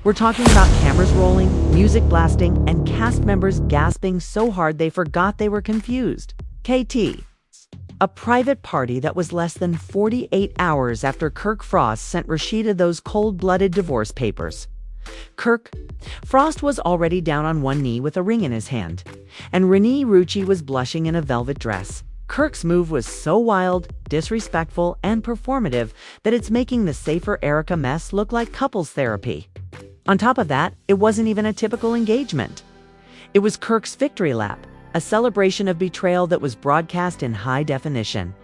We're talking about cameras rolling, music blasting, and cast members gasping so hard they forgot they were confused. KT. A private party that was less than 48 hours after Kirk Frost sent Rashida those cold-blooded divorce papers. Frost was already down on one knee with a ring in his hand, and Renni was blushing in a velvet dress. Kirk's move was so wild, disrespectful, and performative that it's making the safer Erica mess look like couples therapy. On top of that, it wasn't even a typical engagement. It was Kirk's victory lap, a celebration of betrayal that was broadcast in high definition.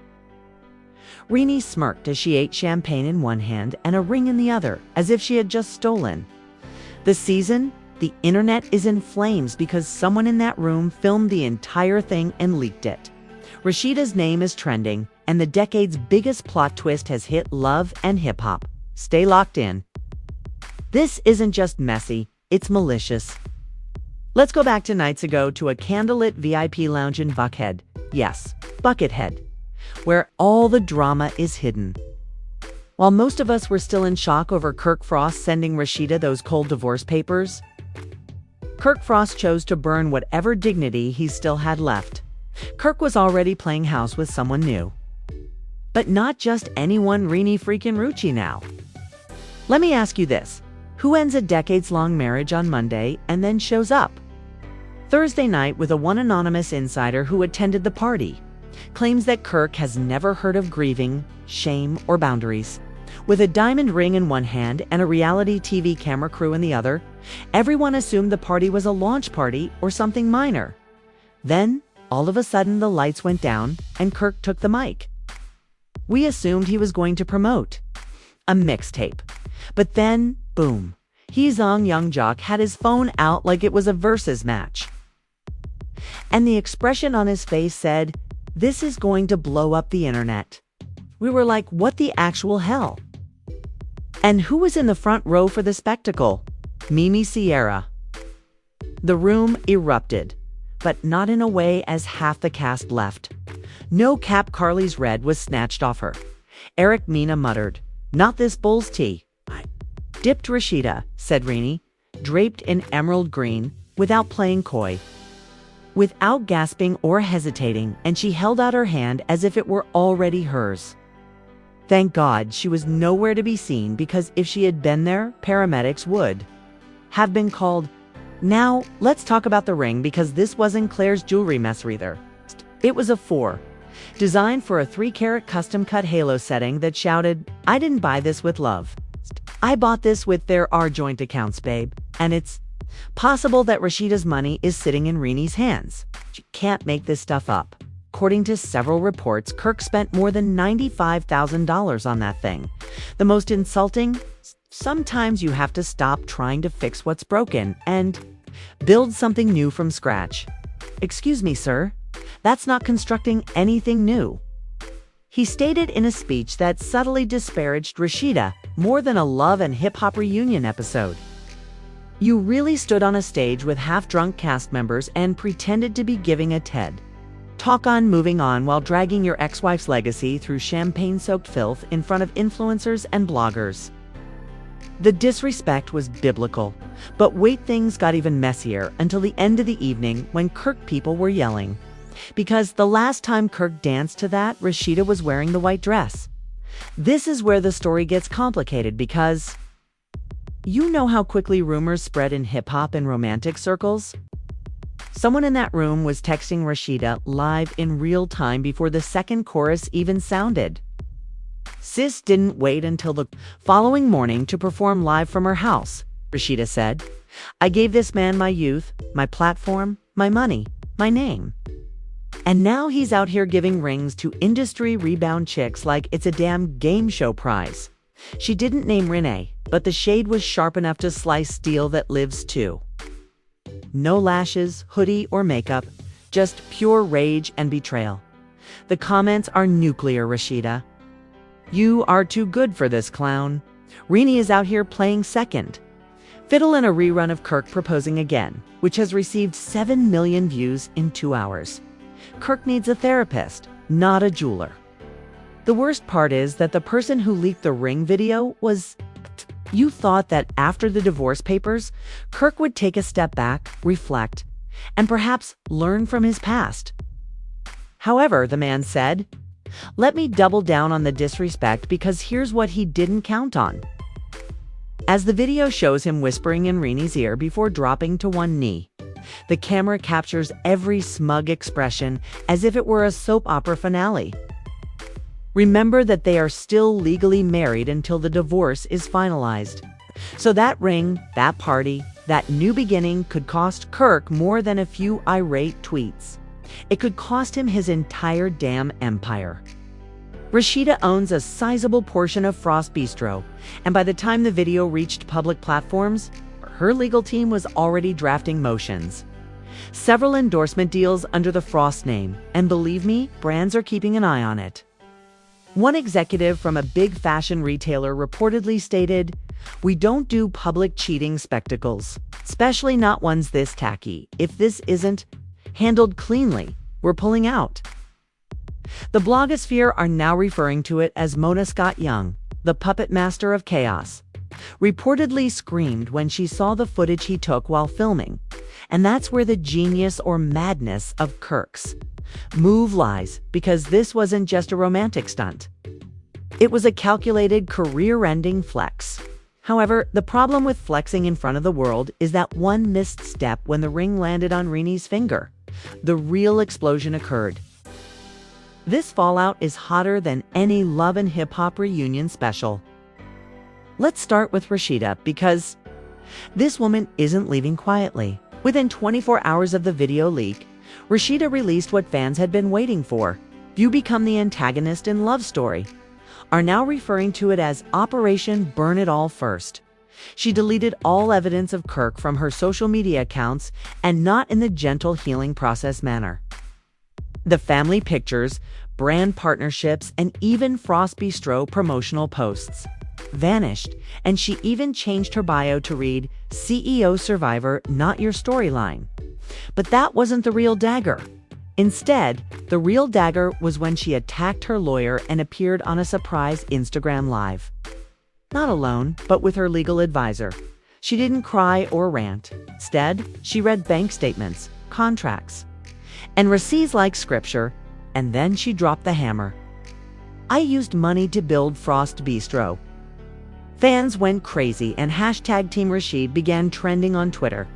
Renni smirked as she ate champagne in one hand and a ring in the other, as if she had just stolen. The internet is in flames because someone in that room filmed the entire thing and leaked it. Rashida's name is trending, and the decade's biggest plot twist has hit love and hip-hop. Stay locked in. This isn't just messy, it's malicious. Let's go back to nights ago to a candlelit VIP lounge in Buckhead. Yes, Buckethead, where all the drama is hidden. While most of us were still in shock over Kirk Frost sending Rashida those cold divorce papers, Kirk Frost chose to burn whatever dignity he still had left. Kirk was already playing house with someone new. But not just anyone Renni freaking Rucci now. Let me ask you this. Who ends a decades-long marriage on Monday and then shows up Thursday night with a one anonymous insider who attended the party? Claims that Kirk has never heard of grieving, shame, or boundaries. With a diamond ring in one hand and a reality TV camera crew in the other, everyone assumed the party was a launch party or something minor. Then, all of a sudden, the lights went down and Kirk took the mic. We assumed he was going to promote a mixtape. But then, boom, Hezong Youngjock had his phone out like it was a versus match. And the expression on his face said, "This is going to blow up the internet." We were like, what the actual hell? And who was in the front row for the spectacle? Mimi Sierra. The room erupted, but not in a way as half the cast left. No Cap Carly's red was snatched off her. Eric Mina muttered, "Not this bull's tea." "Dipped Rashida," said Renni, draped in emerald green, without playing coy. Without gasping or hesitating, and she held out her hand as if it were already hers. Thank God she was nowhere to be seen, because if she had been there, paramedics would have been called. Now, let's talk about the ring, because this wasn't Claire's jewelry mess either. It was a 4, designed for a 3-carat custom-cut halo setting that shouted, "I didn't buy this with love. I bought this with there are joint accounts, babe." And it's possible that Rashida's money is sitting in Renni's hands. She can't make this stuff up. According to several reports, Kirk spent more than $95,000 on that thing. The most insulting, sometimes you have to stop trying to fix what's broken and build something new from scratch. "Excuse me, sir. That's not constructing anything new," he stated in a speech that subtly disparaged Rashida more than a love and hip-hop reunion episode. You really stood on a stage with half-drunk cast members and pretended to be giving a TED talk on moving on while dragging your ex-wife's legacy through champagne-soaked filth in front of influencers and bloggers. The disrespect was biblical, but wait, things got even messier until the end of the evening when Kirk people were yelling. Because the last time Kirk danced to that, Rashida was wearing the white dress. This is where the story gets complicated, because you know how quickly rumors spread in hip-hop and romantic circles? Someone in that room was texting Rashida live in real time before the second chorus even sounded. Sis didn't wait until the following morning to perform live from her house, Rashida said. "I gave this man my youth, my platform, my money, my name. And now he's out here giving rings to industry rebound chicks like it's a damn game show prize." She didn't name Renni, but the shade was sharp enough to slice steel that lives too. No lashes, hoodie, or makeup, just pure rage and betrayal. The comments are nuclear, Rashida. "You are too good for this clown. Renni is out here playing second." Fiddle in a rerun of Kirk proposing again, which has received 7 million views in 2 hours. Kirk needs a therapist, not a jeweler. The worst part is that the person who leaked the ring video was You thought that after the divorce papers, Kirk would take a step back, reflect, and perhaps learn from his past. However, the man said, "Let me double down on the disrespect because here's what he didn't count on." As the video shows him whispering in Renni's ear before dropping to one knee, the camera captures every smug expression as if it were a soap opera finale. Remember that they are still legally married until the divorce is finalized. So that ring, that party, that new beginning could cost Kirk more than a few irate tweets. It could cost him his entire damn empire. Rashida owns a sizable portion of Frost Bistro, and by the time the video reached public platforms, her legal team was already drafting motions. Several endorsement deals under the Frost name, and believe me, brands are keeping an eye on it. One executive from a big fashion retailer reportedly stated, "We don't do public cheating spectacles, especially not ones this tacky. If this isn't handled cleanly, we're pulling out." The blogosphere are now referring to it as Mona Scott Young, the puppet master of chaos, reportedly screamed when she saw the footage he took while filming. And that's where the genius or madness of Kirk's move lies, because this wasn't just a romantic stunt. It was a calculated, career-ending flex. However, the problem with flexing in front of the world is that one missed step when the ring landed on Renni's finger. The real explosion occurred. This fallout is hotter than any Love and Hip Hop reunion special. Let's start with Rashida, because this woman isn't leaving quietly. Within 24 hours of the video leak, Rashida released what fans had been waiting for. "You become the antagonist in Love Story," are now referring to it as Operation Burn It All First. She deleted all evidence of Kirk from her social media accounts, and not in the gentle healing process manner. The family pictures, brand partnerships, and even Frost Bistro promotional posts vanished, and she even changed her bio to read, "CEO Survivor, not your storyline." But that wasn't the real dagger. Instead, the real dagger was when she attacked her lawyer and appeared on a surprise Instagram Live. Not alone, but with her legal advisor. She didn't cry or rant. Instead, she read bank statements, contracts, and receipts like scripture, and then she dropped the hammer. "I used money to build Frost Bistro." Fans went crazy, and hashtag Team Rashid began trending on Twitter.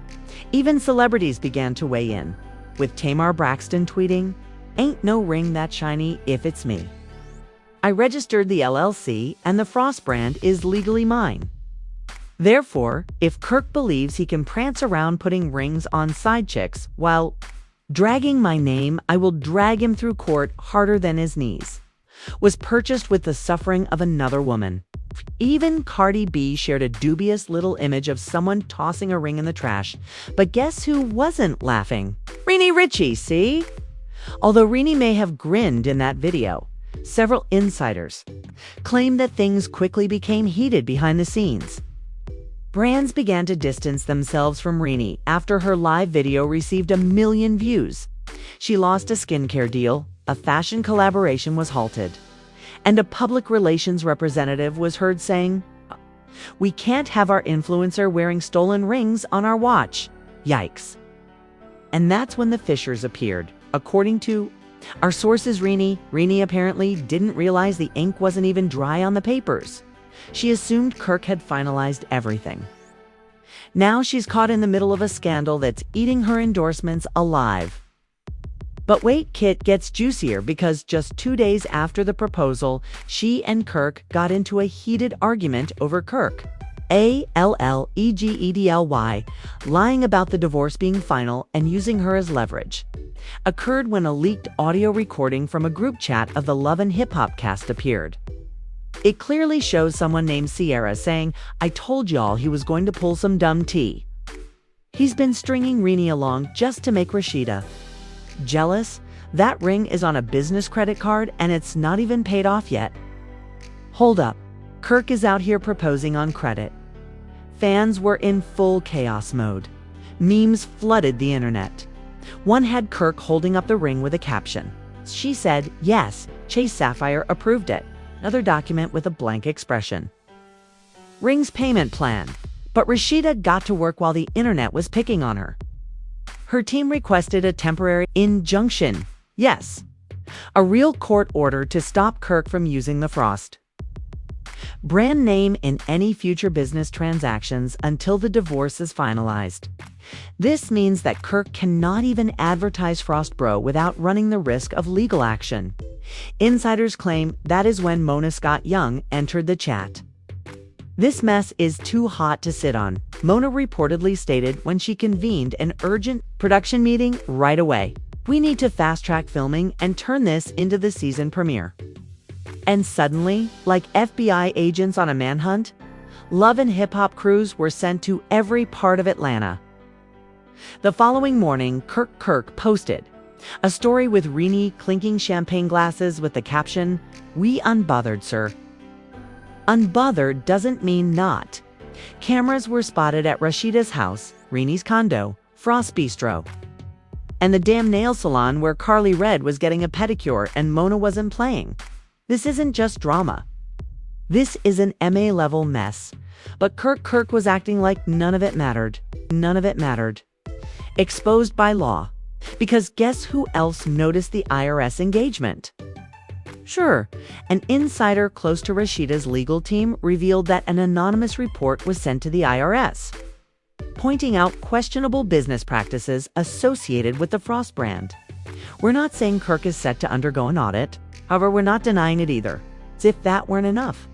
Even celebrities began to weigh in, with Tamar Braxton tweeting, "Ain't no ring that shiny if it's me. I registered the LLC and the Frost brand is legally mine. Therefore, if Kirk believes he can prance around putting rings on side chicks while dragging my name, I will drag him through court harder than his knees," was purchased with the suffering of another woman. Even Cardi B shared a dubious little image of someone tossing a ring in the trash. But guess who wasn't laughing? Renni Richie, see? Although Renni may have grinned in that video, several insiders claim that things quickly became heated behind the scenes. Brands began to distance themselves from Renni after her live video received 1 million views. She lost a skincare deal, a fashion collaboration was halted, and a public relations representative was heard saying, "We can't have our influencer wearing stolen rings on our watch. Yikes." And that's when the fissures appeared. According to our sources, Renni apparently didn't realize the ink wasn't even dry on the papers. She assumed Kirk had finalized everything. Now she's caught in the middle of a scandal that's eating her endorsements alive. But wait, Kit gets juicier, because just 2 days after the proposal, she and Kirk got into a heated argument over Kirk, allegedly, lying about the divorce being final and using her as leverage. Occurred when a leaked audio recording from a group chat of the Love and Hip Hop cast appeared. It clearly shows someone named Sierra saying, "I told y'all he was going to pull some dumb tea." He's been stringing Renni along just to make Rashida jealous. That ring is on a business credit card and it's not even paid off yet. Hold up. Kirk is out here proposing on credit. Fans were in full chaos mode. Memes flooded the internet. One had Kirk holding up the ring with a caption. She said, "Yes, Chase Sapphire approved it." Another document with a blank expression. Ring's payment plan. But Rashida got to work while the internet was picking on her. Her team requested a temporary injunction. Yes, a real court order to stop Kirk from using the frost brand name in any future business transactions until the divorce is finalized. This means that Kirk cannot even advertise Frost Bro without running the risk of legal action. Insiders claim that is when Mona Scott Young entered the chat. "This mess is too hot to sit on," Mona reportedly stated when she convened an urgent production meeting right away. "We need to fast-track filming and turn this into the season premiere." And suddenly, like FBI agents on a manhunt, Love and Hip Hop crews were sent to every part of Atlanta. The following morning, Kirk posted a story with Renni clinking champagne glasses with the caption, "We unbothered, sir." Unbothered doesn't mean not. Cameras were spotted at Rashida's house, Renni's condo, Frost Bistro, and the damn nail salon where Carly Red was getting a pedicure and Mona wasn't playing. This isn't just drama. This is an MA-level mess. But Kirk was acting like none of it mattered. None of it mattered. Exposed by law. Because guess who else noticed the IRS engagement? Sure, an insider close to Rashida's legal team revealed that an anonymous report was sent to the IRS, pointing out questionable business practices associated with the Frost brand. We're not saying Kirk is set to undergo an audit. However, we're not denying it either. As if that weren't enough.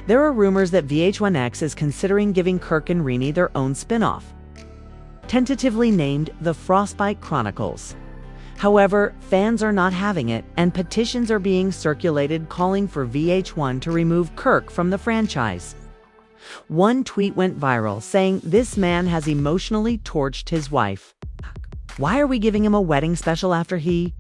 There are rumors that VH1X is considering giving Kirk and Renni their own spin-off, tentatively named The Frostbite Chronicles. However, fans are not having it, and petitions are being circulated calling for VH1 to remove Kirk from the franchise. One tweet went viral saying this man has emotionally torched his wife. Why are we giving him a wedding special after he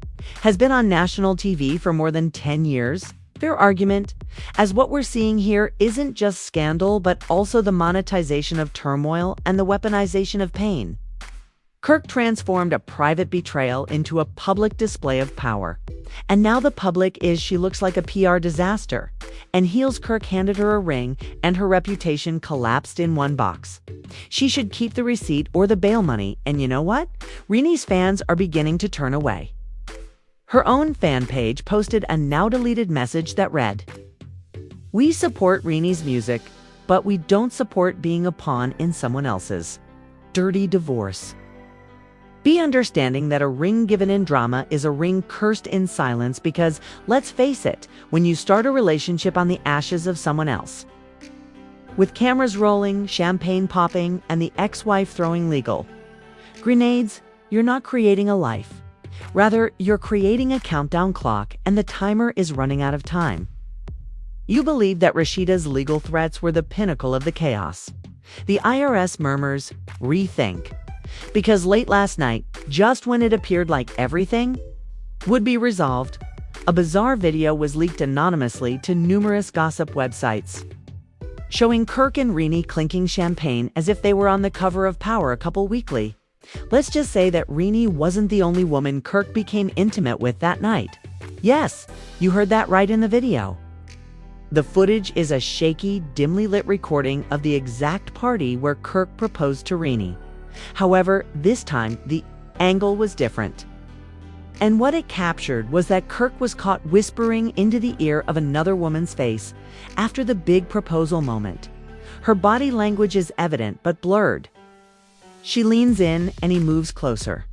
has been on national TV for more than 10 years? Fair argument, as what we're seeing here isn't just scandal, but also the monetization of turmoil and the weaponization of pain. Kirk transformed a private betrayal into a public display of power. And now the public is she looks like a PR disaster. And Heels Kirk handed her a ring and her reputation collapsed in one box. She should keep the receipt or the bail money, and you know what? Renni's fans are beginning to turn away. Her own fan page posted a now-deleted message that read, "We support Renni's music, but we don't support being a pawn in someone else's dirty divorce. Be understanding that a ring given in drama is a ring cursed in silence because, let's face it, when you start a relationship on the ashes of someone else." With cameras rolling, champagne popping, and the ex-wife throwing legal grenades, you're not creating a life. Rather, you're creating a countdown clock, and the timer is running out of time. You believe that Rashida's legal threats were the pinnacle of the chaos. The IRS murmurs, rethink. Because late last night, just when it appeared like everything would be resolved, a bizarre video was leaked anonymously to numerous gossip websites, showing Kirk and Renni clinking champagne as if they were on the cover of Power a couple weekly. Let's just say that Renni wasn't the only woman Kirk became intimate with that night. Yes, you heard that right in the video. The footage is a shaky, dimly lit recording of the exact party where Kirk proposed to Renni. However, this time, the angle was different. And what it captured was that Kirk was caught whispering into the ear of another woman's face after the big proposal moment. Her body language is evident but blurred. She leans in and he moves closer.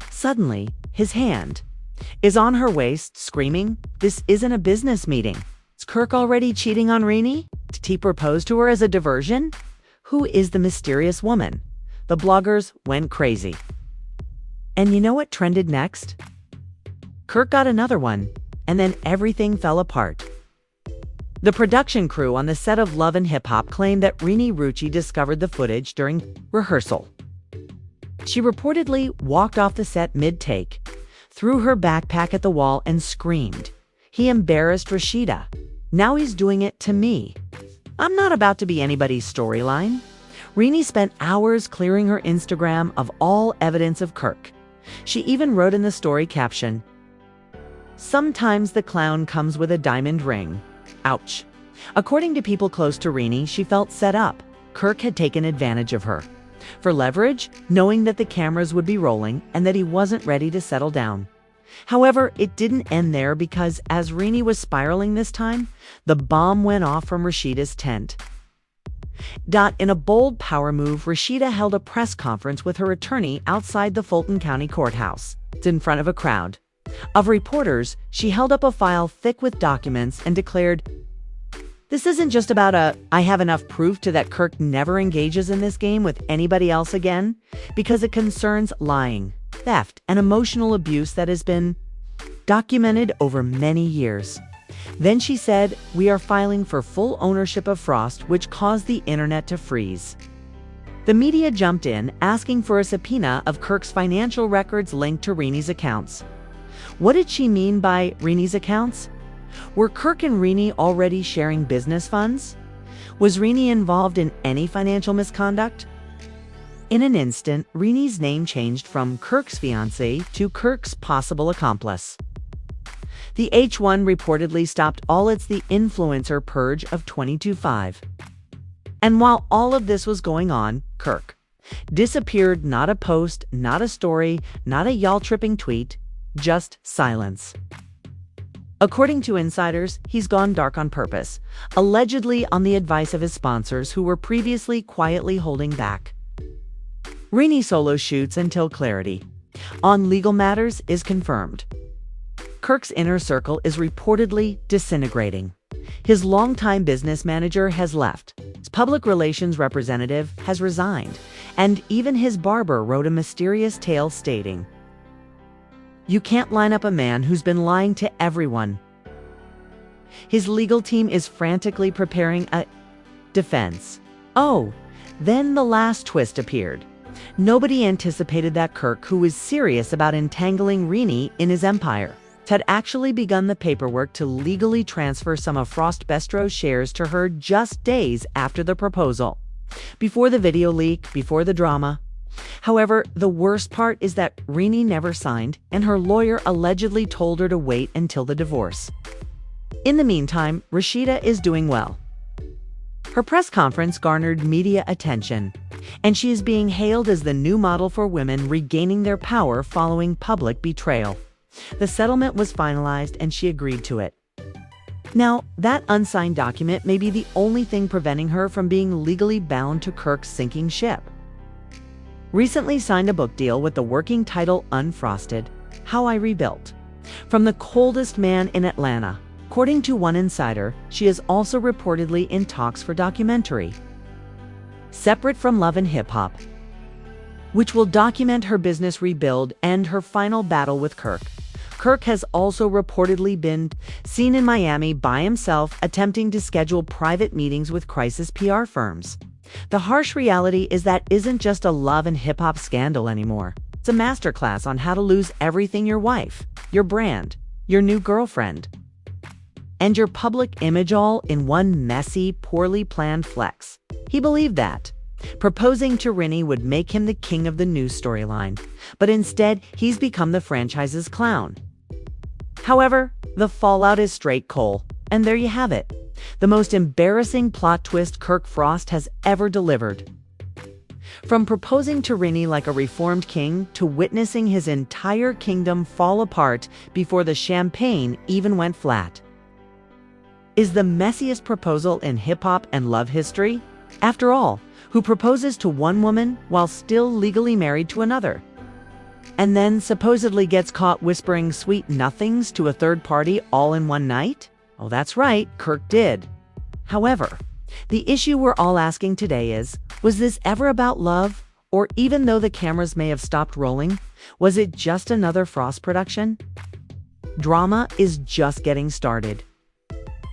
Suddenly, his hand is on her waist, screaming, "This isn't a business meeting. Is Kirk already cheating on Renni? Did he propose to her as a diversion? Who is the mysterious woman?" The bloggers went crazy. And you know what trended next? Kirk got another one, and then everything fell apart. The production crew on the set of Love and Hip Hop claimed that Renni Rucci discovered the footage during rehearsal. She reportedly walked off the set mid-take, threw her backpack at the wall, and screamed, "He embarrassed Rashida. Now he's doing it to me." I'm not about to be anybody's storyline. Renni spent hours clearing her Instagram of all evidence of Kirk. She even wrote in the story caption, "Sometimes the clown comes with a diamond ring. Ouch." According to people close to Renni, she felt set up. Kirk had taken advantage of her. For leverage, knowing that the cameras would be rolling and that he wasn't ready to settle down. However, it didn't end there because as Renni was spiraling this time, the bomb went off from Rashida's tent. In a bold power move, Rashida held a press conference with her attorney outside the Fulton County Courthouse. In front of a crowd of reporters, she held up a file thick with documents and declared, "This isn't just about I have enough proof to that Kirk never engages in this game with anybody else again, because it concerns lying, theft, and emotional abuse that has been documented over many years." Then she said, "We are filing for full ownership of Frost, which caused the internet to freeze." The media jumped in, asking for a subpoena of Kirk's financial records linked to Renni's accounts. What did she mean by Renni's accounts? Were Kirk and Renni already sharing business funds? Was Renni involved in any financial misconduct? In an instant, Renni's name changed from Kirk's fiancée to Kirk's possible accomplice. The H1 reportedly stopped all its the influencer purge of 22.5. And while all of this was going on, Kirk disappeared. Not a post, not a story, not a y'all-tripping tweet, just silence. According to insiders, he's gone dark on purpose, allegedly on the advice of his sponsors who were previously quietly holding back. Renni solo shoots until clarity on legal matters is confirmed. Kirk's inner circle is reportedly disintegrating. His longtime business manager has left, his public relations representative has resigned, and even his barber wrote a mysterious tale stating, "You can't line up a man who's been lying to everyone." His legal team is frantically preparing a defense. Oh, then the last twist appeared. Nobody anticipated that Kirk, who was serious about entangling Renni in his empire, had actually begun the paperwork to legally transfer some of Frost Bestro's shares to her just days after the proposal. Before the video leak, before the drama. However, the worst part is that Renni never signed, and her lawyer allegedly told her to wait until the divorce. In the meantime, Rashida is doing well. Her press conference garnered media attention, and she is being hailed as the new model for women regaining their power following public betrayal. The settlement was finalized and she agreed to it. Now, that unsigned document may be the only thing preventing her from being legally bound to Kirk's sinking ship. Recently signed a book deal with the working title Unfrosted: How I Rebuilt. From the coldest man in Atlanta. According to one insider, she is also reportedly in talks for documentary, Separate from Love and Hip Hop, which will document her business rebuild and her final battle with Kirk. Kirk has also reportedly been seen in Miami by himself attempting to schedule private meetings with crisis PR firms. The harsh reality is that isn't just a love and hip-hop scandal anymore. It's a masterclass on how to lose everything: your wife, your brand, your new girlfriend, and your public image, all in one messy, poorly planned flex. He believed that proposing to Renni would make him the king of the news storyline, but instead he's become the franchise's clown. However, the fallout is straight coal, and there you have it. The most embarrassing plot twist Kirk Frost has ever delivered. From proposing to Renni like a reformed king to witnessing his entire kingdom fall apart before the champagne even went flat. Is the messiest proposal in hip-hop and love history. After all, who proposes to one woman while still legally married to another, and then supposedly gets caught whispering sweet nothings to a third party all in one night? Oh, that's right, Kirk did. However, the issue we're all asking today is, was this ever about love? Or even though the cameras may have stopped rolling, was it just another Frost production? Drama is just getting started.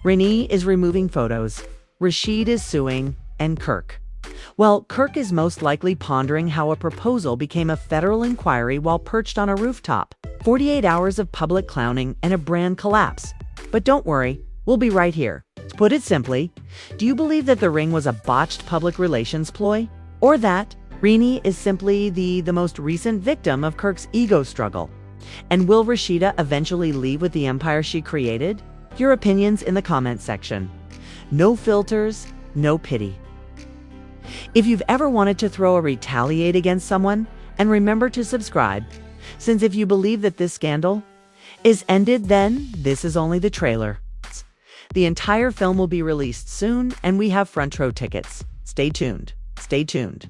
Renni is removing photos, Rashida is suing, and Kirk. Well, Kirk is most likely pondering how a proposal became a federal inquiry while perched on a rooftop. 48 hours of public clowning and a brand collapse. But don't worry, we'll be right here. To put it simply, do you believe that the ring was a botched public relations ploy? Or that Renni is simply the most recent victim of Kirk's ego struggle? And will Rashida eventually leave with the empire she created? Your opinions in the comment section. No filters, no pity. If you've ever wanted to throw a retaliate against someone, and remember to subscribe, since if you believe that this scandal is ended, then this is only the trailer. The entire film will be released soon, and we have front row tickets. Stay tuned. Stay tuned.